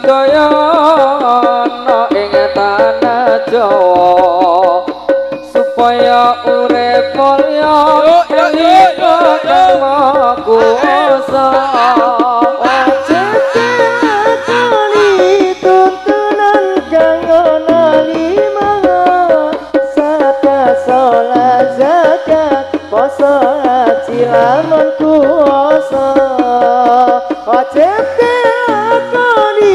budaya ana ing tanah Jawa supaya urip mulya kuasa lamun kuasa wajib dilakoni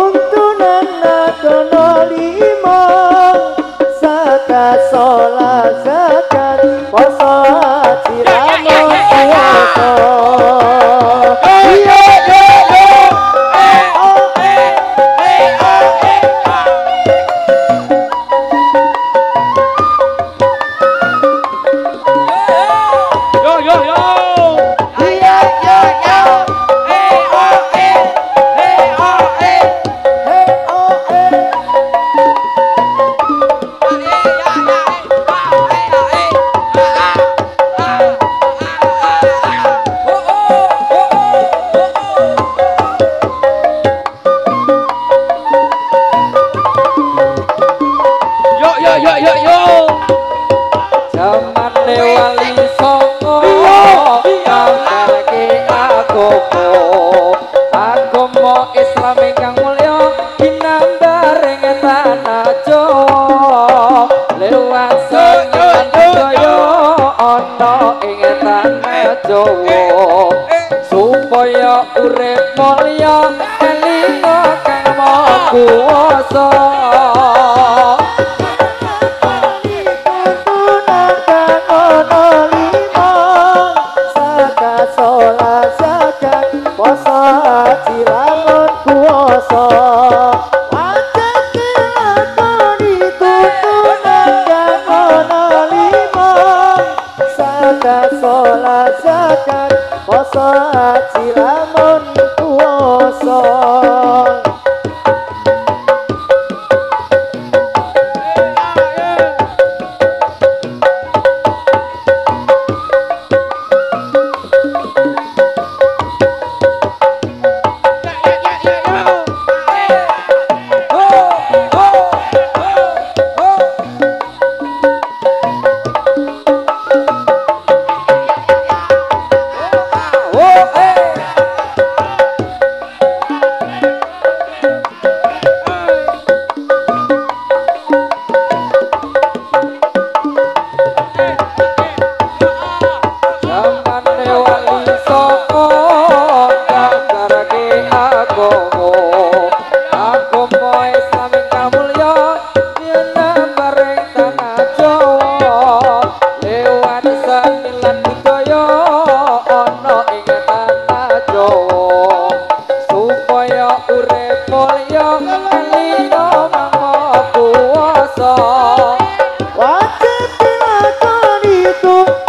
tuntunan nakono lima saka sholat zakat puasa haji lamun kuasa supaya urip mulya elinga kang maha kuwasa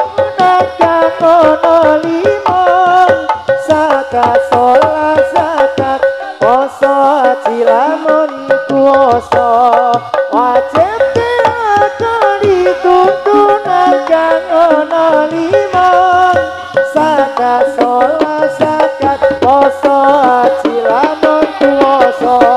tuntunan kang ana lima saka sholat zakat puasa haji lamun kuwasa wajib dilakoni tuntunan kang ana lima saka sholat zakat puasa haji lamun kuwasa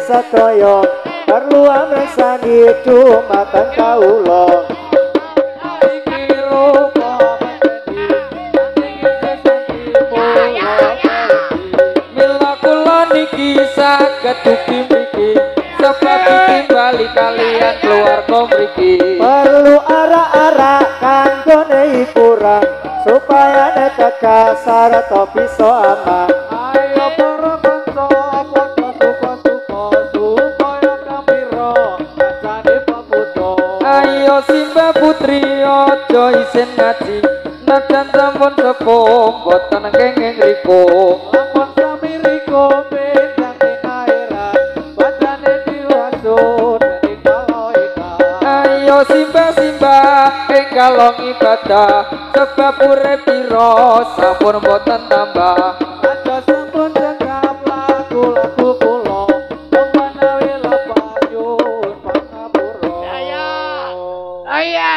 Satrio perlu amresani dumatan kawula iki rupa mila kula niki saged dugi mriki sebab ditimbali kalian keluarga mriki perlu arak-arak kanggone hiburan supaya nek sarta bisa aman ayo para Simba putri ojo isin ngaji najan sampun sepuh boten kenging riko lampun sami riko bendang ing akhirat bacane diwasun ing malaika ibadah sebab urip pira sampun boten tambah aja sampun cekap lagu-lagu kula menawi lapayun pangapura Aya.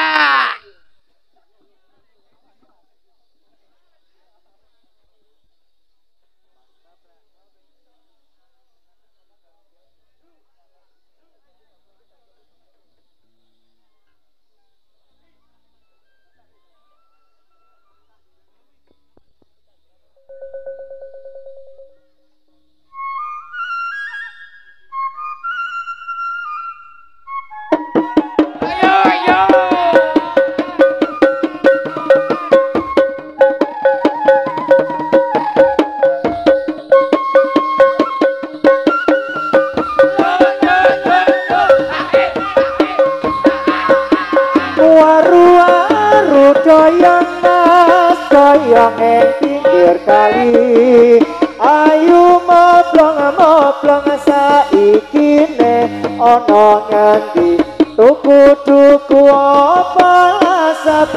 waru-waru doyong mas doyong ing pinggir kali ayu moblong saikine ana ngendi tuku apa asap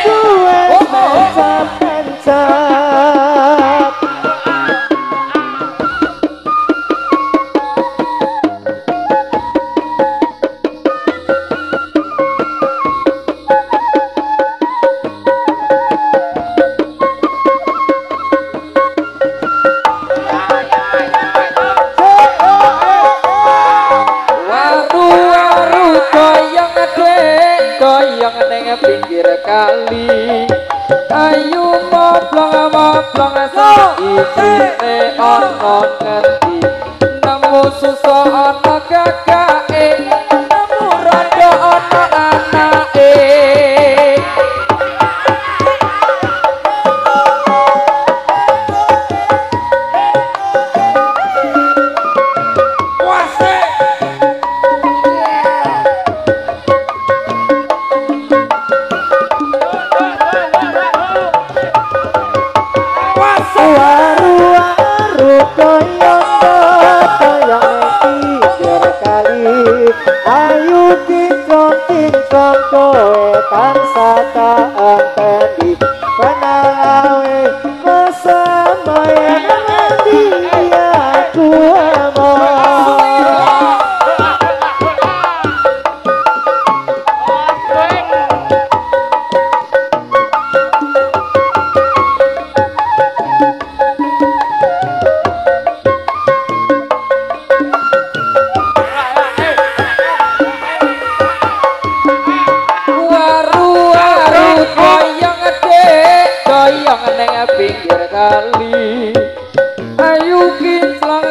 duwe pencap doyong ning pinggir kali ayu moblong saikine ana ngendi nemu susah ana gagake nemu rada ana anake waru-waru doyong pinggir kali ayu kincong kowe tansah tak enteni penalawe kesamaya ngendi aku among doyong ning pinggir kali ayu kinclong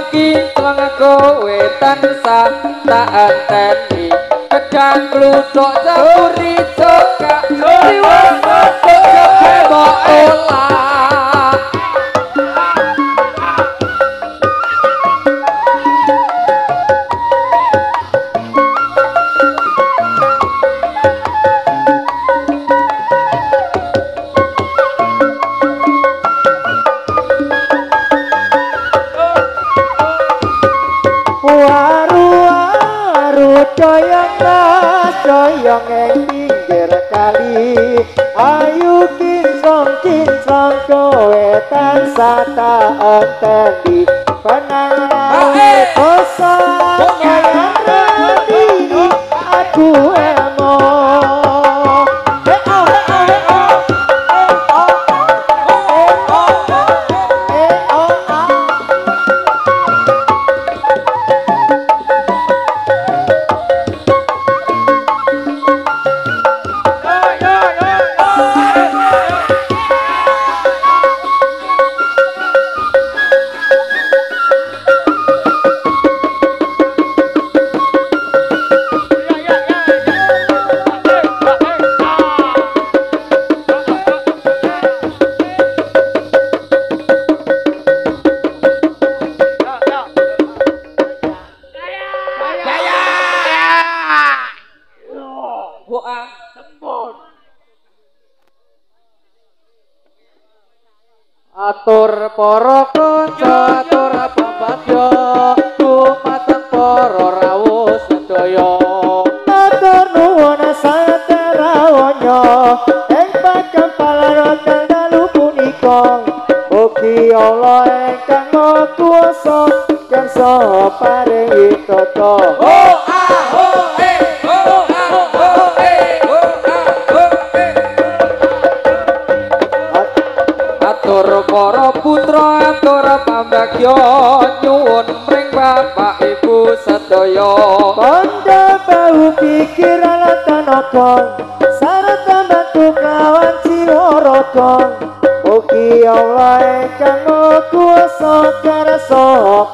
kowe tansah tak enteni kedang kluthuk campuri cokak liwat cokak olah waru-waru doyong ing pinggir kali ayu kinclong kowe tansah tak enteni penalawe kosa kaya ngendi aku emoh atur para kanca atur pambagya dumateng para rawuh sedaya matur nuwun saterawanya Allah ingkang maha kuwasa kang saha paringi tata atur para putra atur pambagya nyuwun mring bapak ibu sedaya kandha bahu pikir lan tenaga sarta bantu kawan jiwa raga mugi Allah ingkang maha kuwasa karsa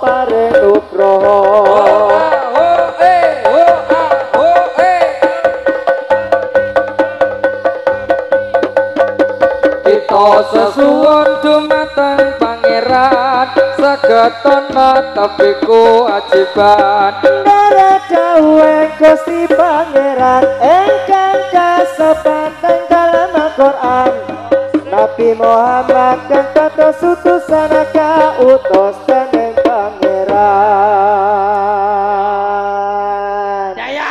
paring nugraha kita sesuwun dumateng pangeran segetana tepiku ajiban Ndara dawuh Gusti Pangeran ingkang kasebatan dalam Al-Qur'an Nabi Muhammad kang kados utusan kautus dening Pangeran Jaya.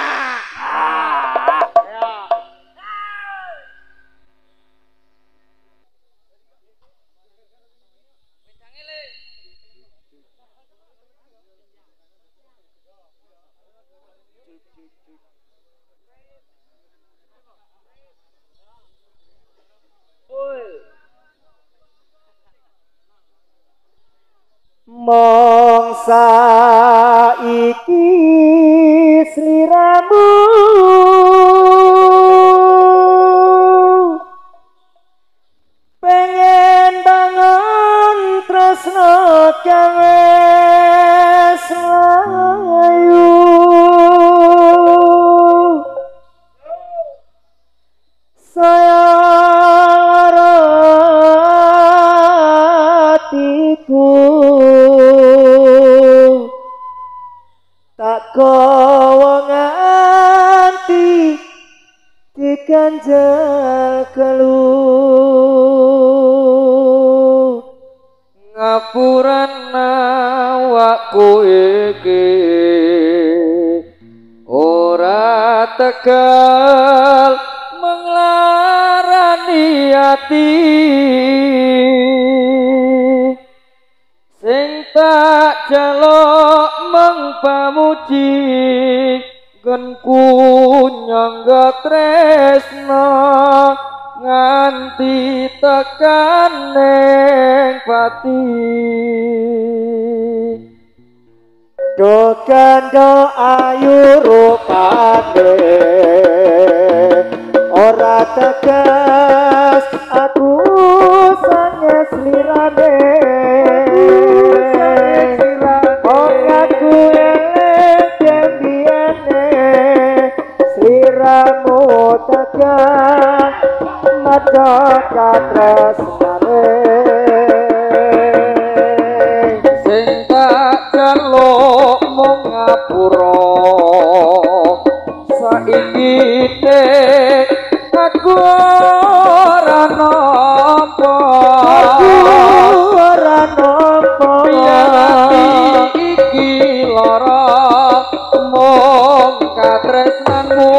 mongsa iki sliramu pengen bangun tresno kang wis layu saya hatiku tak kowo nganti diganjel kelu ngapuran awakku iki ora tegal menglarani ati sing tak jaluk mengpamuji genku nyangga tresna nganti tekan ning pati do kandha ayu rupane ora tegas aku sanges lirane aku elek jembiane sliramu tegas maca katresnane sing tak jaluk mung ngapura saiki aku ora nampa iki lara mung katresnanmu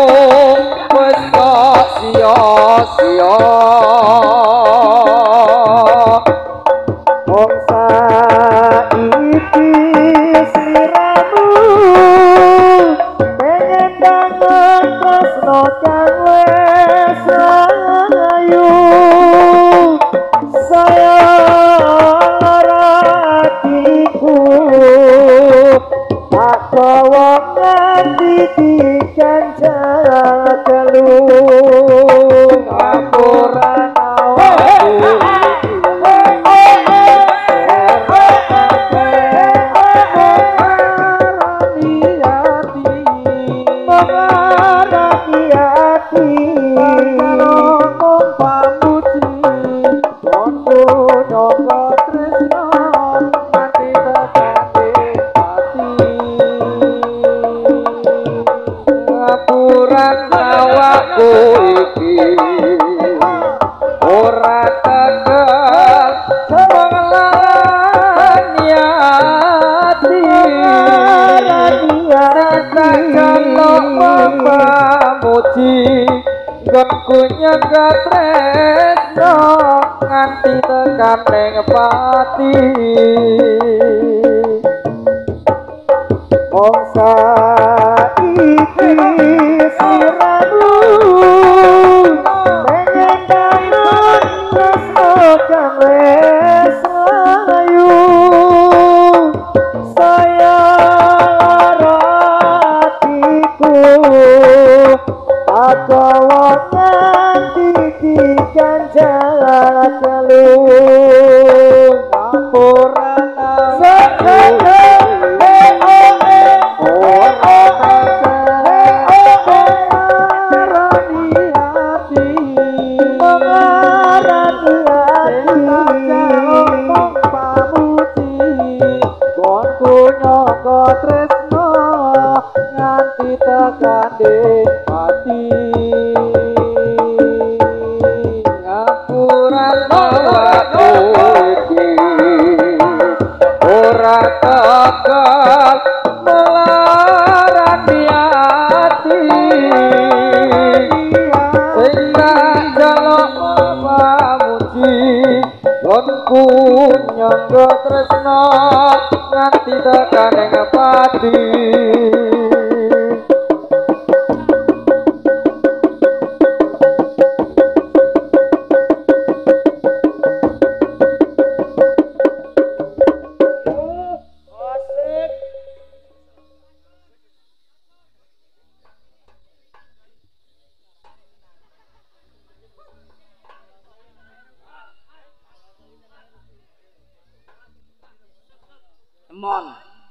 wis kok sia-sia mongsa iki sliramu pengen bangun tresno kang wis layu saya lara hatiku tak kowo nganti diganjel kelu ngapuran awakku awakku iki ora tegal menglarani ati kalau pamuji nggonku nyangga tresno nganti tekan ning pati wong saiki siramu pengen kangen tresno kang wis layu saya ratiku pagawa nganti dikanjal telu ngapurana sekene tresno nganti tekan mati ngapurana wae iki ora tekan melarani ati sing jaluk pamuji konku nyangga tresno nganti tekan ing pati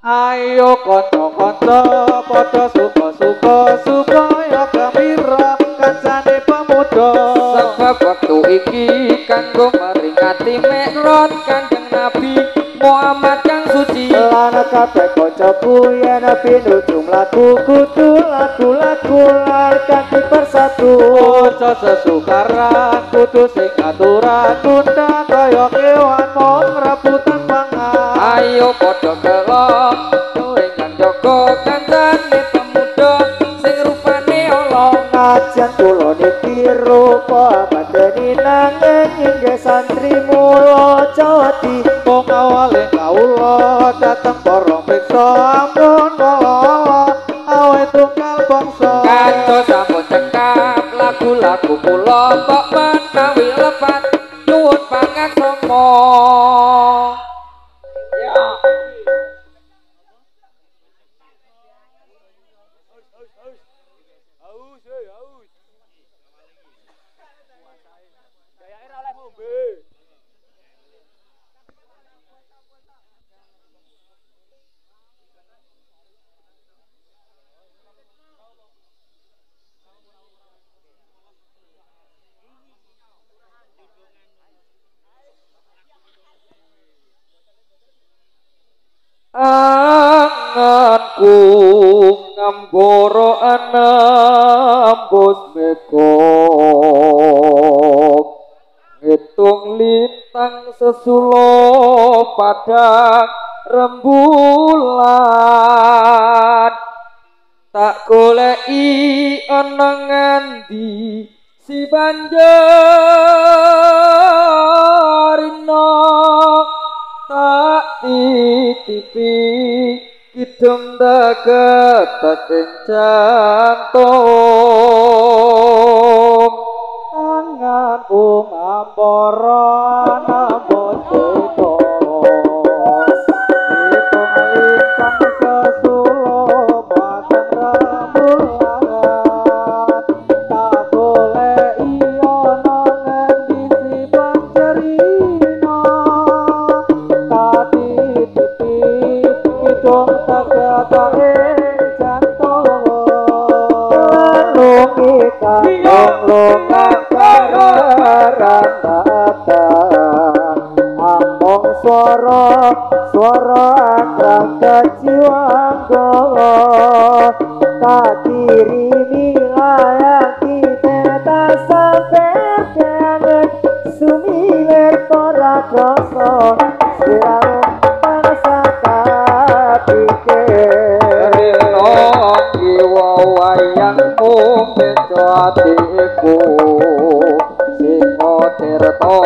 ayo kanca-kanca padha suka-suka supaya gembira kancane pemuda sebab waktu iki kanggo meringati mikrot Kanjeng Nabi Muhammad kang suci lan kabeh kancaku yen pinuju mlaku kudu lagu-lagu kanthi persatu aja sesukaran kudu sing aturan tunda kaya kewan mong rebutan pangan ayo padha kelok ing jaga kancane pemuda sing rupane ala ngajan kula niki rupa badani nanging inggih santri mula jati wong awale kawula dateng para piksa ampun kala awe tunggal bangsa kados sampun cekap lagu-lagu kula kok menawi lepat nyuwun pangaksama ya anganku ngambara anambus meko ngitung lintang sesulo padang rembulan tak goleki ana ngendi si banjarina tak titipi kidung daget saking jantung anganku ngambara anambus meko ngitung lintang sesulo padang rembulan tak goleki ana ngendi si banjarina tak titipi kidung daget saking jantung lungi kandung lungan kararambatan among swara akrang kejiwanggawa tak kirimi layang kita tak sampai kangen sumilir para dosa siramu bangsa tak pikir jiwa wayangmu bejo atiku sing tirta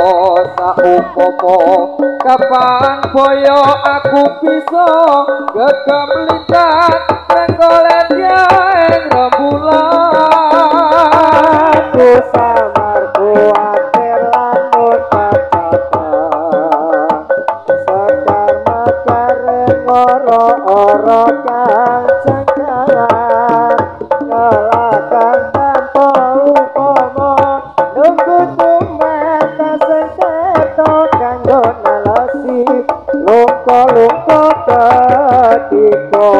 sak upomo kapan boyo aku bisa gegem lintas renggolet ya ing rembulan ku samar kuatir lamun kacapa sekar makar ngoro-oro kang cengkalan ngelakan tanpa upomo nunggu tumeta sengketo kanggo nalasi lungko-lungko ketiko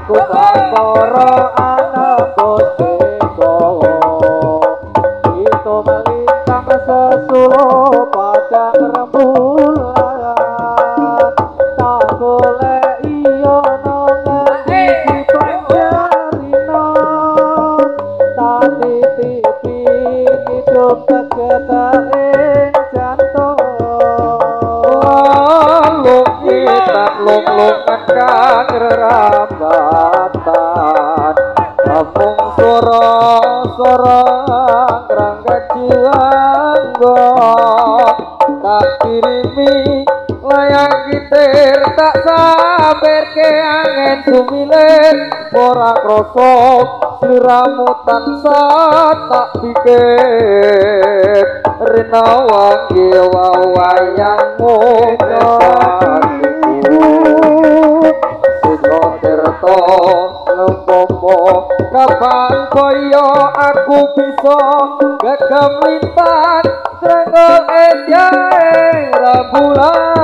aku para anak kotiko itu melintang sesulo pada rembulan tak golek iyo nongeti si penjarino tak titipi hidup tegetak ing jantung lung-lungan kang rerambatan amung swara ngrangga jiwanggo tak kirimi layang kitir tak sabarke angin sumilir ora krasa sliramu tansah tak pikir rena wangi wayangmu Tirto lempomo kapan koyo aku bisa gegem lintas trenggol ejang rembulan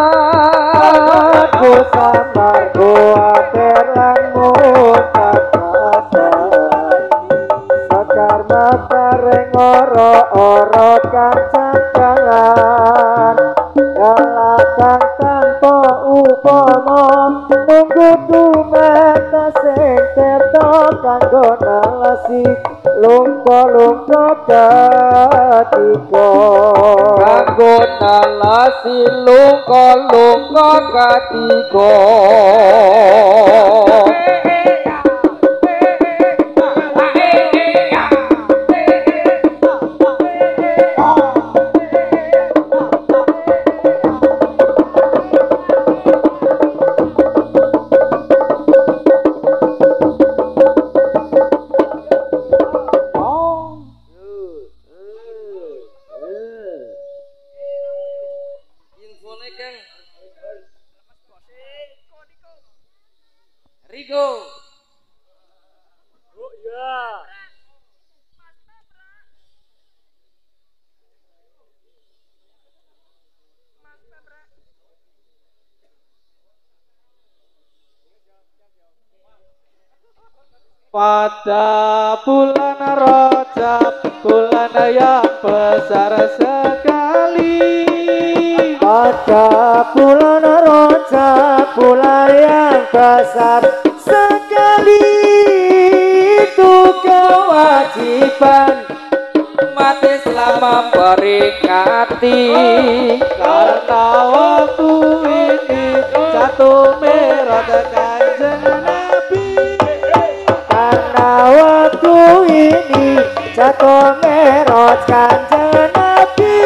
ku samar kuatir lan mutakasai sekar makar ngoro-oro kang cangkangan galakang tanpa upomo nunggu tumeta sing kerto kanggo nalasi lungko-lungko ketiko kanggo nalasi lungko-lungko ketiko Rigo. Oh ya. Pada bulan Rajab, bulan yang besar sekali. Pada bulan Rajab, bulan yang besar sekali. Itu kewajiban Umat Islam memperingati karena waktu ini jatuh merah Kanjeng Nabi. Karena waktu ini jatuh merah Kanjeng Nabi.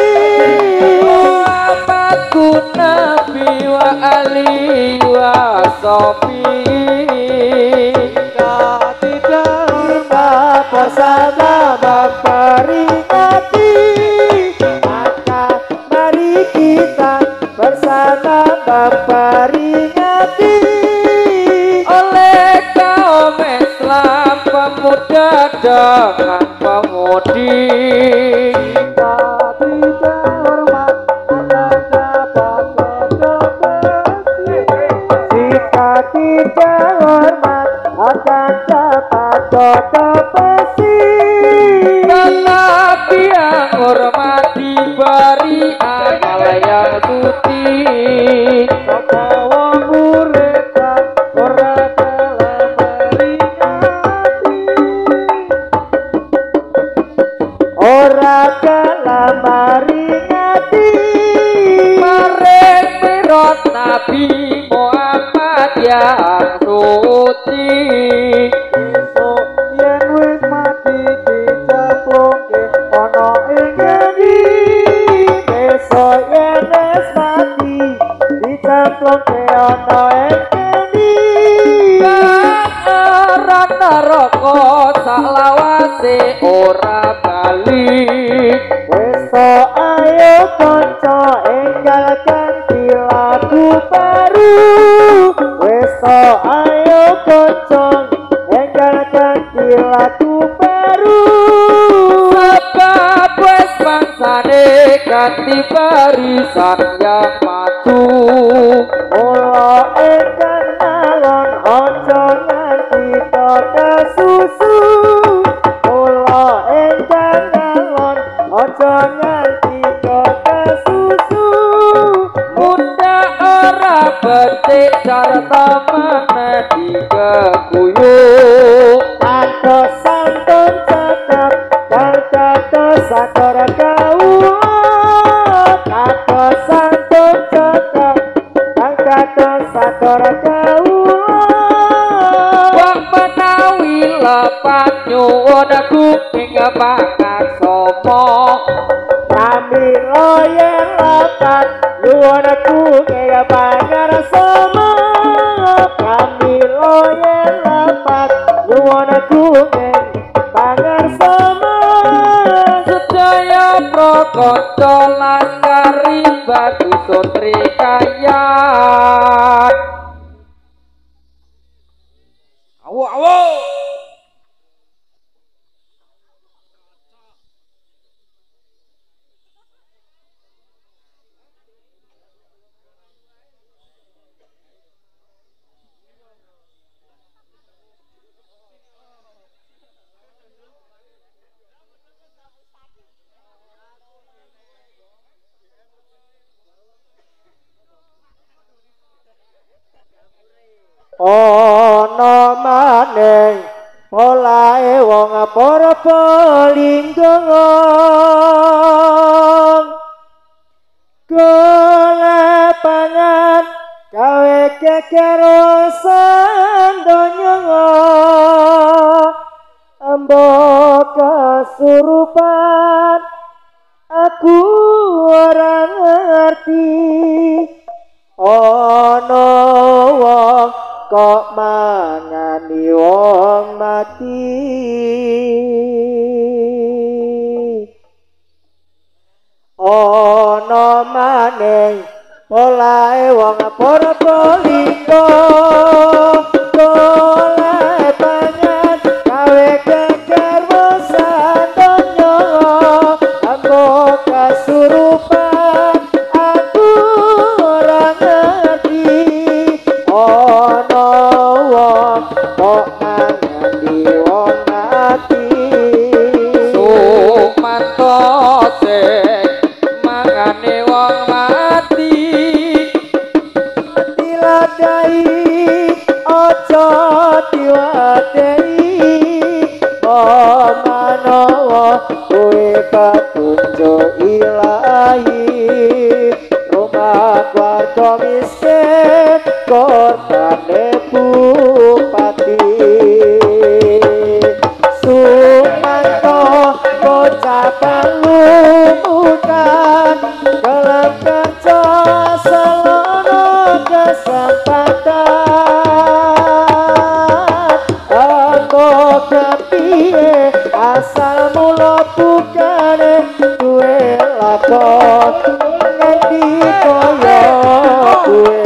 Muhammadku Nabi wa ali wa sofi Kita bersama memperingati, maka mari kita bersama memperingati oleh kaum Islam pemuda dengan pemudi. kita tidak hormat atas dapat kontroversi. Jika ana engkendi aran neraka saklawase ora bali wis ayo kanca enggal ganti lagu baru wis ayo kanca enggal ganti lagu baru sebab wis mangsane ganti barisan yang maju mula enggal alon aja nganti kesusu mula enggal alon aja nganti kesusu muda ora betik carta meneh digeguyuk Aku santun cakap dan kata sator kau Aku santun cakap dan kata sator kau wong menawi lepat nyuwun kuping pangaksama Kami loyen lepat nyuwun kuping pangaksama Kami loyen lepat nyuwun kuping pangaksama sedaya prakanca laskari batu sotri kayat awo ana maning polahe wong Purbalingga golek pangan gawe geger sandonya ambo kasurupan aku ora ngerti ana wong kok mangani wong mati ana maning polahe wong Purbalingga golek pangan gawe geger sandonya ambo kasurupan aku ora ngerti ana wong kok mangani wong mati sumanto sing mangane wong mati diladai aja diwadai manowo kowe petunjuk ilahi rumah keluarga miskin korbane bupati Sumanto bocah lumukan gelem kerja selono kesempatan aku kepiye asal mula bukane duwe lakon ngendi kaya duwe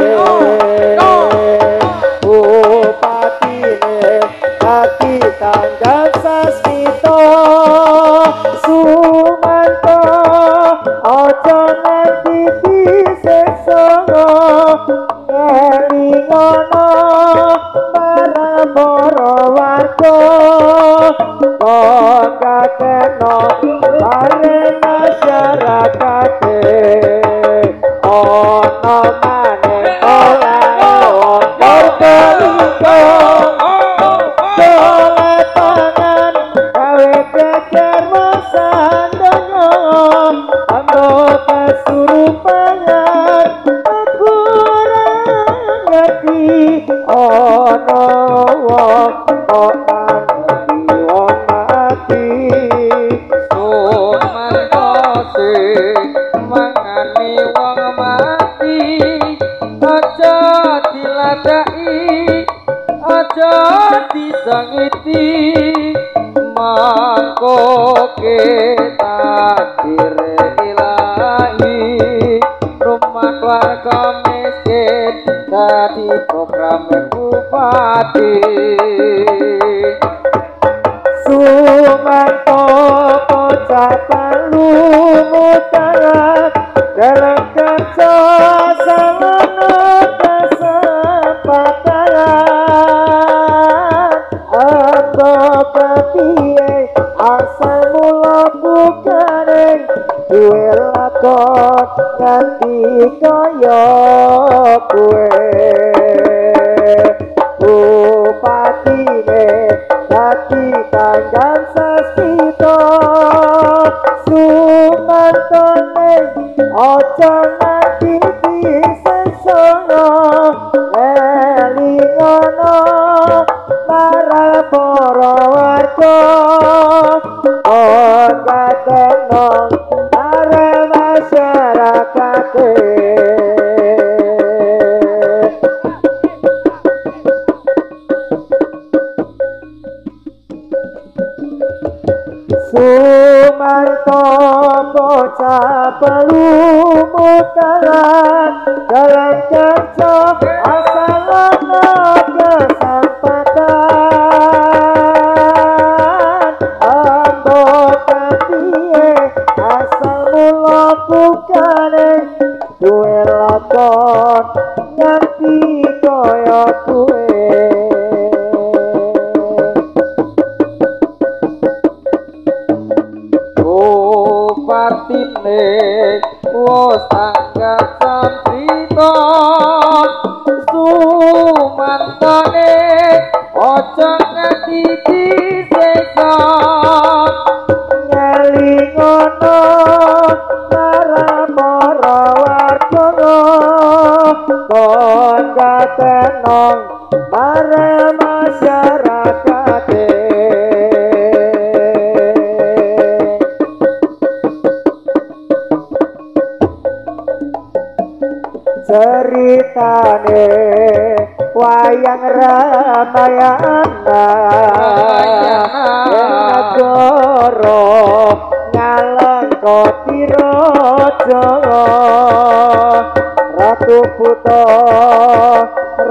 bupatine kaki tanggap sasmito Sumanto aja nganti disiksa kelingono marang para warga kakekno pare masyarakate ana maneh olahe wong Purbalingga golek pangan gawe geger sandonya ambo kasurupan aku ora ngerti ana wong kok mangani wong mati sumanto sing sangiti mangko takdir ilahi rumah keluarga miskin dadi program bupati Sumanto bocah palumutan dalam kerja selana kesempatan apa kepiye asal mula bukaning duwe lakon nganti kaya kowe bupatine dadi tanggang sasito sumantone ojo nganti disesono elingono marang para warga ongkateno marang masyarakate Sumanto bocah pelumutan dalam kerja asal ana kesempatan ambo kepiye asal mula bukane duwe lakon nganti kaya kuwe Bupatine wis tanggap samprita sumantone aja nganti disiksa ngelingono marang para warga kon katenong marang masyarakate ceritane wayang Ramayana negara Ngalengkoti raja Ratu Buta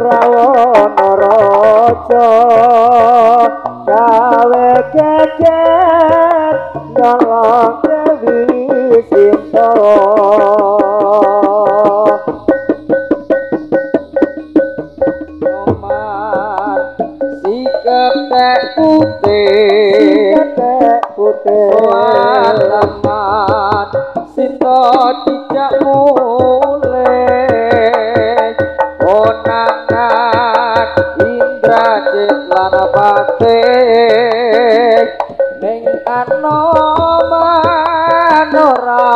Rawana raja gawe geger nyolong Dewi Sinta ketek putih alamat Sinta tidak mulai onangan Indrajit lan Patih ning Anoman ora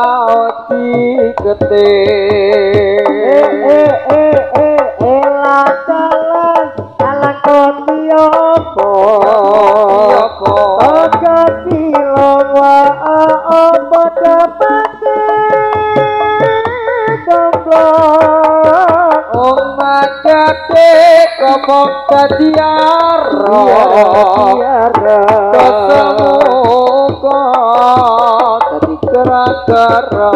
diketik elakalan alakoni apa Agati lawa apa dapate gemblong magate kopok kadiara dosamuka dadi gara-gara